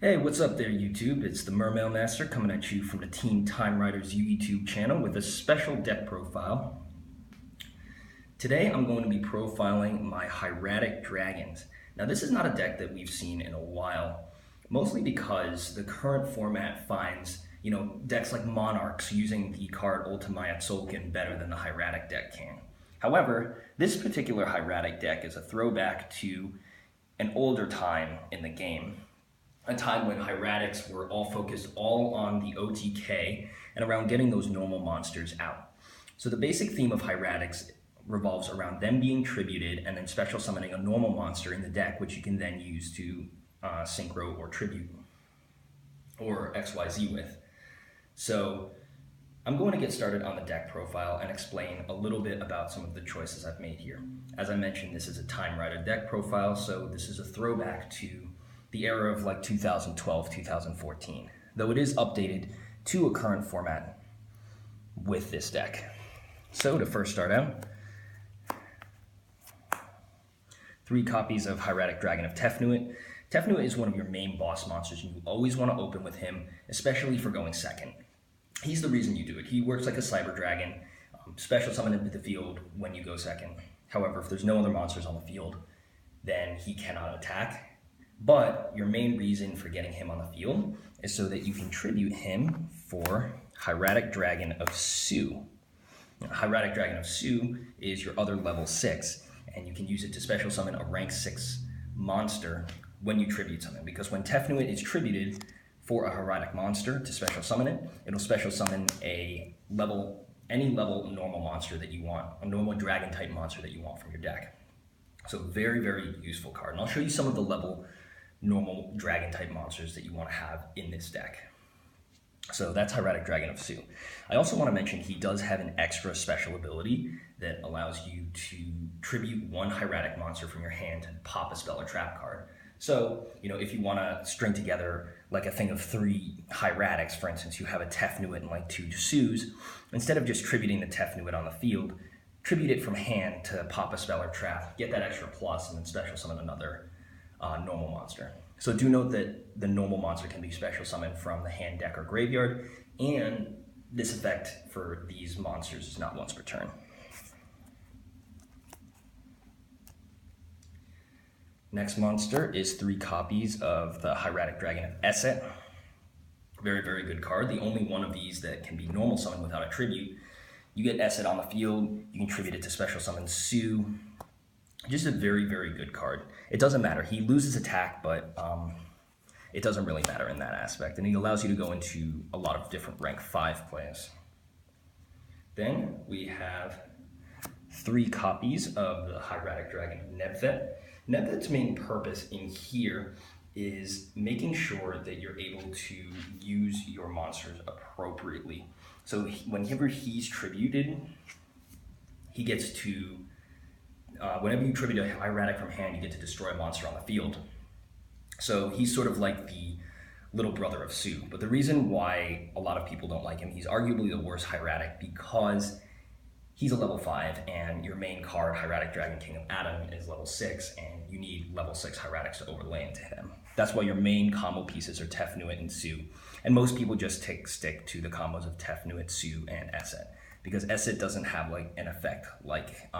Hey, what's up there, YouTube? It's the Mermail Master coming at you from the Team Time Riders YouTube channel with a special deck profile. Today, I'm going to be profiling my Hieratic Dragons. Now, this is not a deck that we've seen in a while, mostly because the current format finds, decks like Monarchs using the card Ultimate Tzolk'in better than the Hieratic deck can. However, this particular Hieratic deck is a throwback to an older time in the game. A time when hieratics were all focused on the OTK and around getting those normal monsters out. So the basic theme of hieratics revolves around them being tributed and then special summoning a normal monster in the deck, which you can then use to synchro or tribute or XYZ with. So I'm going to get started on the deck profile and explain a little bit about some of the choices I've made here. As I mentioned, this is a Time Rider deck profile, so this is a throwback to the era of like 2012, 2014, though it is updated to a current format with this deck. So to first start out, 3 copies of Hieratic Dragon of Tefnuit. Tefnuit is one of your main boss monsters, and you always want to open with him, especially for going second. He's the reason you do it. He works like a cyber dragon, special summon into the field when you go second. However, if there's no other monsters on the field, then he cannot attack. But your main reason for getting him on the field is so that you can tribute him for Hieratic Dragon of Su. Hieratic Dragon of Su is your other level 6, and you can use it to special summon a rank 6 monster when you tribute something. Because when Tefnuit is tributed for a hieratic monster to special summon it, it'll special summon any level normal monster that you want, a normal dragon type monster that you want from your deck. So very, very useful card. And I'll show you some of the level normal dragon type monsters that you want to have in this deck. So that's Hieratic Dragon of Su. I also want to mention he does have an extra special ability that allows you to tribute 1 hieratic monster from your hand to pop a spell or trap card. So, if you want to string together like a thing of 3 hieratics, for instance, you have a Tefnuit and like 2 Sus, instead of just tributing the Tefnuit on the field, tribute it from hand to pop a spell or trap, get that extra plus, and then special summon another normal monster. So do note that the normal monster can be special summoned from the hand, deck, or graveyard, and this effect for these monsters is not once per turn. Next monster is 3 copies of the Hieratic Dragon of Esset. Very, very good card. The only one of these that can be normal summoned without a tribute. You get Esset on the field, you can tribute it to special summon Su. Just a very, very good card. It doesn't matter. He loses attack, but it doesn't really matter in that aspect. And he allows you to go into a lot of different rank 5 plays. Then we have 3 copies of the Hieratic Dragon of Nebvet. Nebvet's main purpose in here is making sure that you're able to use your monsters appropriately. So whenever he's tributed, he gets to whenever you tribute a hieratic from hand, you get to destroy a monster on the field. So he's sort of like the little brother of Su. But the reason why a lot of people don't like him, he's arguably the worst hieratic because he's a level 5, and your main card, Hieratic Dragon King of Adam, is level 6, and you need level 6 hieratics to overlay into him. That's why your main combo pieces are Tefnuit and Su. And most people just stick to the combos of Tefnuit, Su, and Esset, because Esset doesn't have like an effect like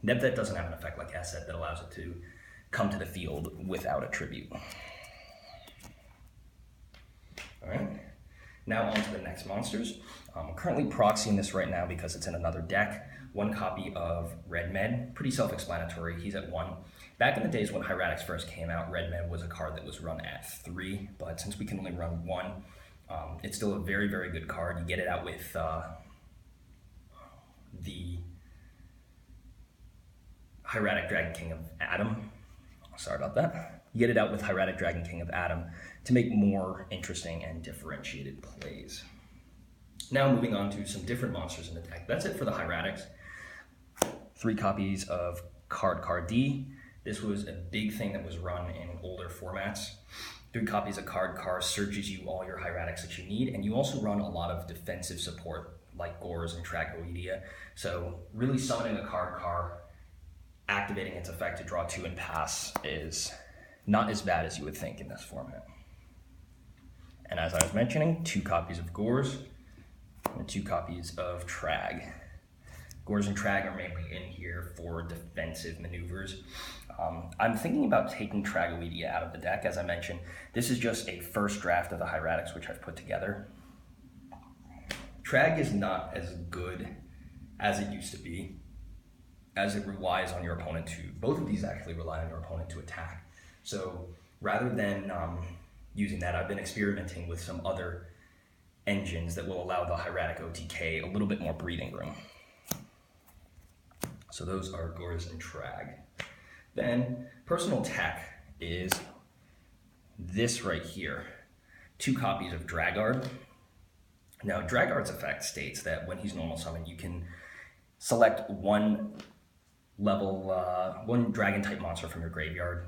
Nebvet doesn't have an effect like Esset that allows it to come to the field without a tribute. All right, now on to the next monsters. I'm currently proxying this right now because it's in another deck. 1 copy of Red Med, pretty self-explanatory, he's at 1. Back in the days when hieratics first came out, Red Med was a card that was run at 3, but since we can only run 1, it's still a very, very good card. You get it out with the Hieratic Dragon King of Adam. Sorry about that. You get it out with Hieratic Dragon King of Adam to make more interesting and differentiated plays. Now moving on to some different monsters in the deck. That's it for the hieratics. 3 copies of Card D. This was a big thing that was run in older formats. 3 copies of Card searches you all your hieratics that you need, and you also run a lot of defensive support like Gores and Tragoedia. So really summoning a Card, activating its effect to draw 2 and pass is not as bad as you would think in this format. And as I was mentioning, 2 copies of Gores and 2 copies of Trag. Gores and Trag are mainly in here for defensive maneuvers. I'm thinking about taking Tragoedia out of the deck. As I mentioned, this is just a first draft of the hieratics which I've put together. Trag is not as good as it used to be, as it relies on your opponent to, both of these actually rely on your opponent to attack. So rather than using that, I've been experimenting with some other engines that will allow the hieratic OTK a little bit more breathing room. So those are Gores and Trag. Then personal tech is this right here, 2 copies of Dragard. Now Dragard's effect states that when he's normal summoned, you can select one dragon type monster from your graveyard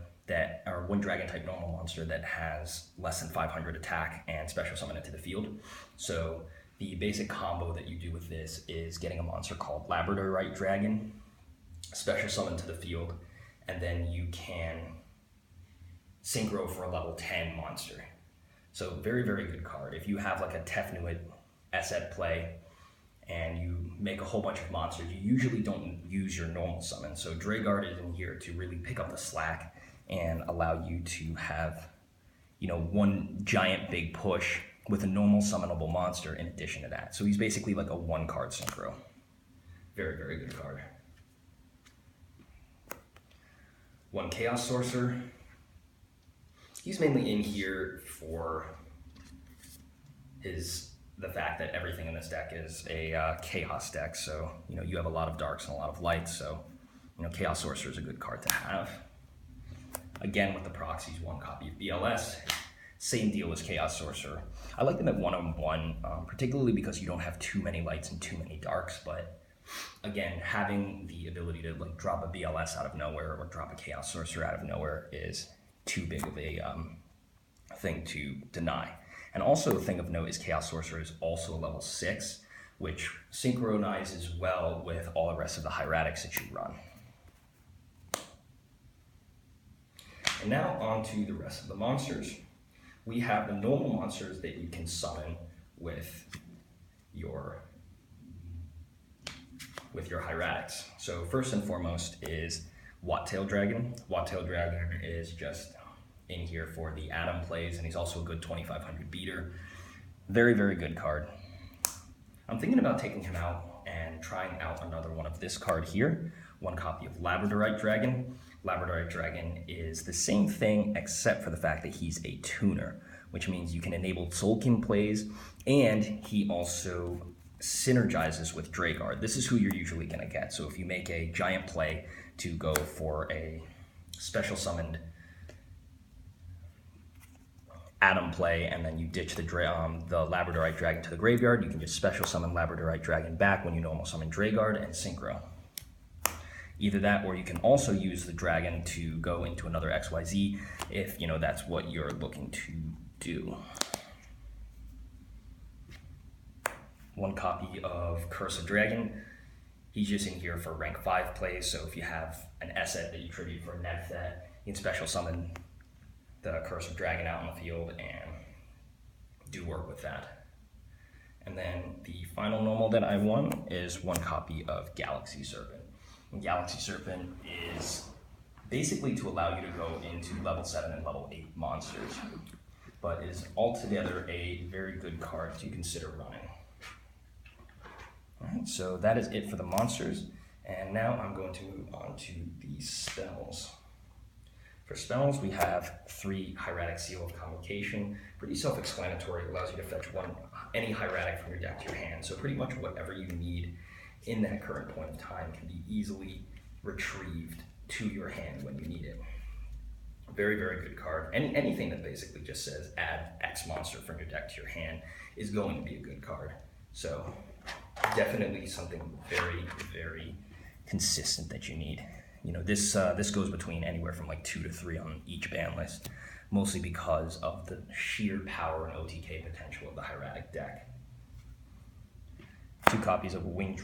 or one dragon type normal monster that has less than 500 attack and special summon it to the field. So the basic combo that you do with this is getting a monster called Labradorite Dragon, special summon to the field, and then you can synchro for a level 10 monster. So very, very good card. If you have like a Tefnuit asset play and you make a whole bunch of monsters, you usually don't use your normal summon. So Dragard is in here to really pick up the slack and allow you to have, one giant big push with a normal summonable monster in addition to that. So he's basically like a 1-card synchro. Very, very good card. 1 Chaos Sorcerer. He's mainly in here for the fact that everything in this deck is a Chaos deck. So, you have a lot of darks and a lot of lights. So, Chaos Sorcerer is a good card to have. Again, with the proxies, 1 copy of BLS. Same deal as Chaos Sorcerer. I like them at 1-on-1, particularly because you don't have too many lights and too many darks, but again, having the ability to drop a BLS out of nowhere or drop a Chaos Sorcerer out of nowhere is too big of a thing to deny. And also a thing of note is Chaos Sorcerer is also a level 6, which synchronizes well with all the rest of the hieratics that you run. And now on to the rest of the monsters. We have the normal monsters that you can summon with your hieratics. So first and foremost is Wattail Dragon. Wattail Dragon is just in here for the Atom plays, and he's also a good 2500 beater. Very, very good card. I'm thinking about taking him out and trying out another one of this card here. 1 copy of Labradorite Dragon. Labradorite Dragon is the same thing except for the fact that he's a tuner, which means you can enable Soulkin plays, and he also synergizes with Dragard. This is who you're usually going to get. So if you make a giant play to go for a special summoned Atom play, and then you ditch the Labradorite Dragon to the graveyard, you can just special summon Labradorite Dragon back when you normal summon Dragard and Synchro. Either that, or you can also use the dragon to go into another XYZ if, that's what you're looking to do. 1 copy of Curse of Dragon. He's just in here for rank 5 plays, so if you have an asset that you tribute for a net that, you can special summon the Curse of Dragon out in the field and do work with that. And then the final normal that I won is 1 copy of Galaxy Serpent. And Galaxy Serpent is basically to allow you to go into level 7 and level 8 monsters, but is altogether a very good card to consider running. Alright, so that is it for the monsters, and now I'm going to move on to the spells. For spells, we have 3 Hieratic Seal of Convocation. Pretty self-explanatory. It allows you to fetch any hieratic from your deck to your hand, so pretty much whatever you need in that current point of time can be easily retrieved to your hand when you need it. Very, very good card. Anything that basically just says add X monster from your deck to your hand is going to be a good card. So definitely something very, very consistent that you need. This goes between anywhere from 2 to 3 on each ban list, mostly because of the sheer power and OTK potential of the hieratic deck. 2 copies of Winged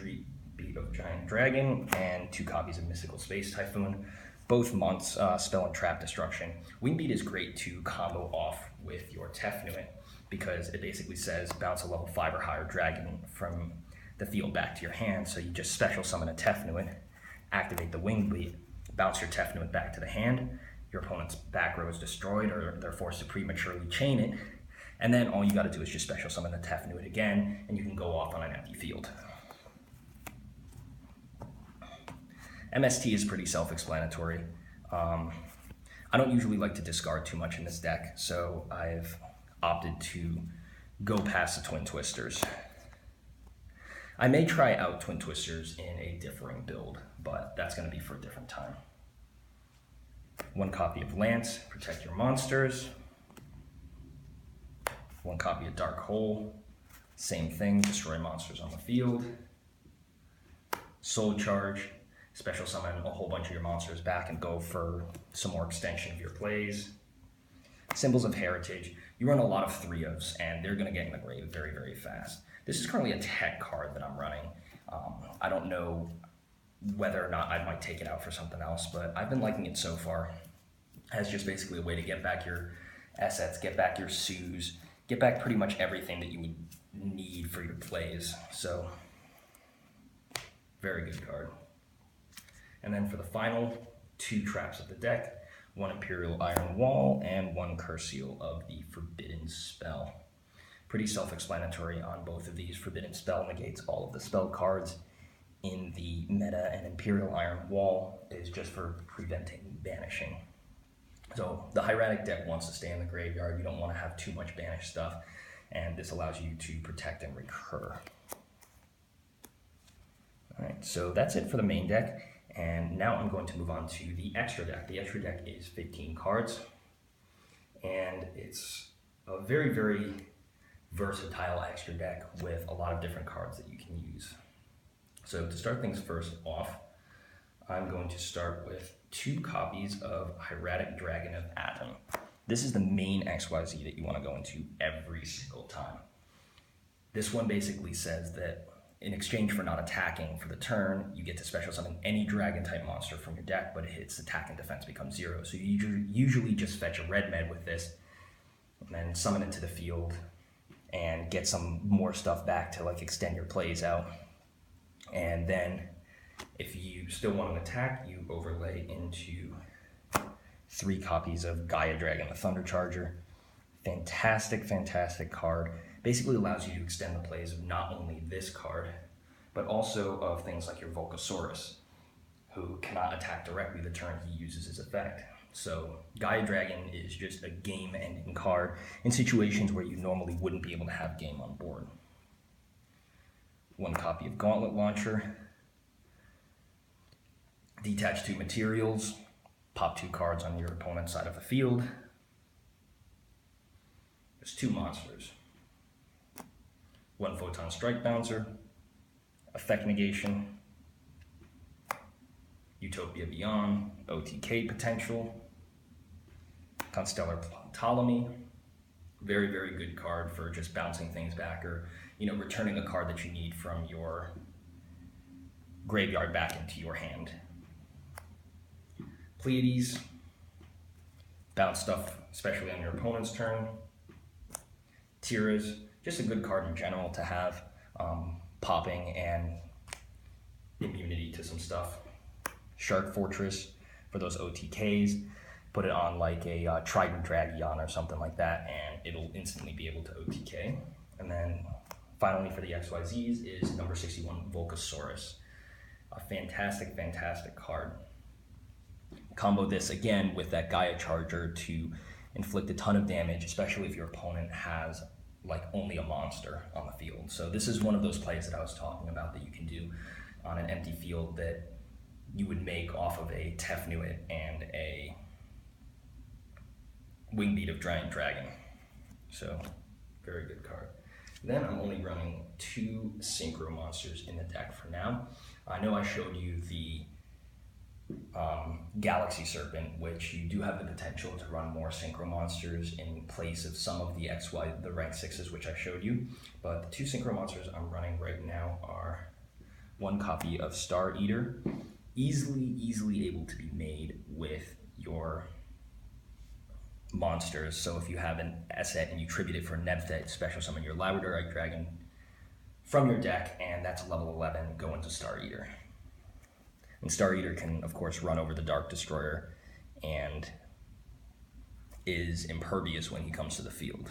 Beat of Giant Dragon and 2 copies of Mystical Space Typhoon. both months, spell and trap destruction. Wingbeat is great to combo off with your Tefnuit because it basically says bounce a level 5 or higher dragon from the field back to your hand. So you just special summon a Tefnuit, activate the Wingbeat, bounce your Tefnuit back to the hand. Your opponent's back row is destroyed, or they're forced to prematurely chain it. And then all you got to do is just special summon the Tefnuit again, and you can go off on an empty field. MST is pretty self-explanatory. I don't usually like to discard too much in this deck, so I've opted to go past the Twin Twisters. I may try out Twin Twisters in a differing build, but that's going to be for a different time. One copy of Lance, protect your monsters. One copy of Dark Hole, same thing, destroy monsters on the field. Soul Charge, special summon a whole bunch of your monsters back and go for some more extension of your plays. Symbols of Heritage, you run a lot of 3-ofs and they're going to get in the grave very, very fast. This is currently a tech card that I'm running. I don't know whether or not I might take it out for something else, but I've been liking it so far as just basically a way to get back your assets, get back your Sues, get back pretty much everything that you would need for your plays. So, very good card. And then for the final 2 traps of the deck, 1 Imperial Iron Wall and 1 Curse Seal of the Forbidden Spell. Pretty self-explanatory on both of these. Forbidden Spell negates all of the spell cards in the meta, and Imperial Iron Wall is just for preventing banishing. So the Hieratic deck wants to stay in the graveyard. You don't want to have too much banished stuff, and this allows you to protect and recur. All right, so that's it for the main deck, and now I'm going to move on to the extra deck. The extra deck is 15 cards, and it's a very, very versatile extra deck with a lot of different cards that you can use. So to start things first off, I'm going to start with 2 copies of Hieratic Dragon of Atom. This is the main XYZ that you want to go into every single time. This one basically says that in exchange for not attacking for the turn, you get to special summon any dragon type monster from your deck, but its attack and defense becomes 0. So you usually just fetch a red med with this, and then summon it to the field, and get some more stuff back to like extend your plays out. And then if you still want an attack, you overlay into 3 copies of Gaia Dragon, the Thunder Charger. Fantastic, fantastic card. Basically allows you to extend the plays of not only this card, but also of things like your Volcasaurus, who cannot attack directly the turn he uses his effect. So Gaia Dragon is just a game-ending card in situations where you normally wouldn't be able to have game on board. 1 copy of Gauntlet Launcher. Detach 2 materials. Pop 2 cards on your opponent's side of the field. There's 2 monsters. 1 Photon Strike Bouncer. Effect Negation. Utopia Beyond. OTK potential. Constellar Ptolemy. Very, very good card for just bouncing things back, or returning a card that you need from your graveyard back into your hand. Pleiades. Bounce stuff, especially on your opponent's turn. Tiras. Just a good card in general to have, popping and immunity to some stuff. Shark Fortress for those OTKs. Put it on like a Trident Dragion or something like that, and it'll instantly be able to OTK. And then finally for the XYZs is number 61, Volcasaurus. A fantastic, fantastic card. Combo this again with that Gaia Charger to inflict a ton of damage, especially if your opponent has like only a monster on the field. So this is one of those plays that I was talking about that you can do on an empty field that you would make off of a Tefnuit and a Wingbeat of Giant Dragon. So, very good card. Then I'm only running 2 Synchro monsters in the deck for now. I know I showed you the Galaxy Serpent, which you do have the potential to run more Synchro monsters in place of some of the the rank 6s, which I showed you. But the 2 Synchro monsters I'm running right now are 1 copy of Star Eater. easily able to be made with your monsters. So if you have an asset and you tribute it for Nebthet, special summon your Labradorite Dragon from your deck, and that's a level 11, go into Star Eater. And Star Eater can, of course, run over the Dark Destroyer and is impervious when he comes to the field.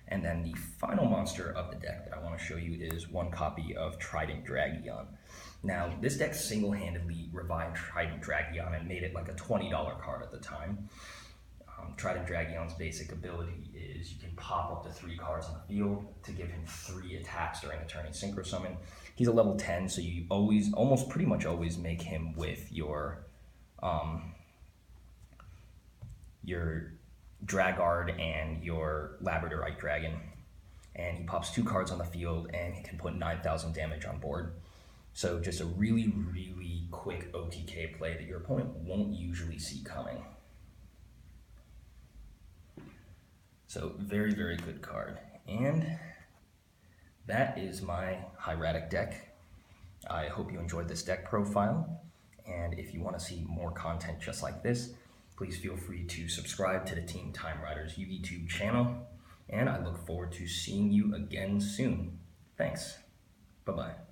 And then the final monster of the deck that I want to show you is one copy of Trident Dragion. Now, this deck single-handedly revived Trident Dragion and made it like a $20 card at the time. Trident Dragion's basic ability is you can pop up to 3 cards on the field to give him 3 attacks during a turn in Synchro Summon. He's a level 10, so you almost pretty much always make him with your Dragard and your Labradorite Dragon. And he pops 2 cards on the field and he can put 9,000 damage on board. So just a really quick OTK play that your opponent won't usually see coming. So very good card. And that is my hieratic deck. I hope you enjoyed this deck profile. And if you want to see more content just like this, please feel free to subscribe to the Team Time Riders YouTube channel. And I look forward to seeing you again soon. Thanks. Bye-bye.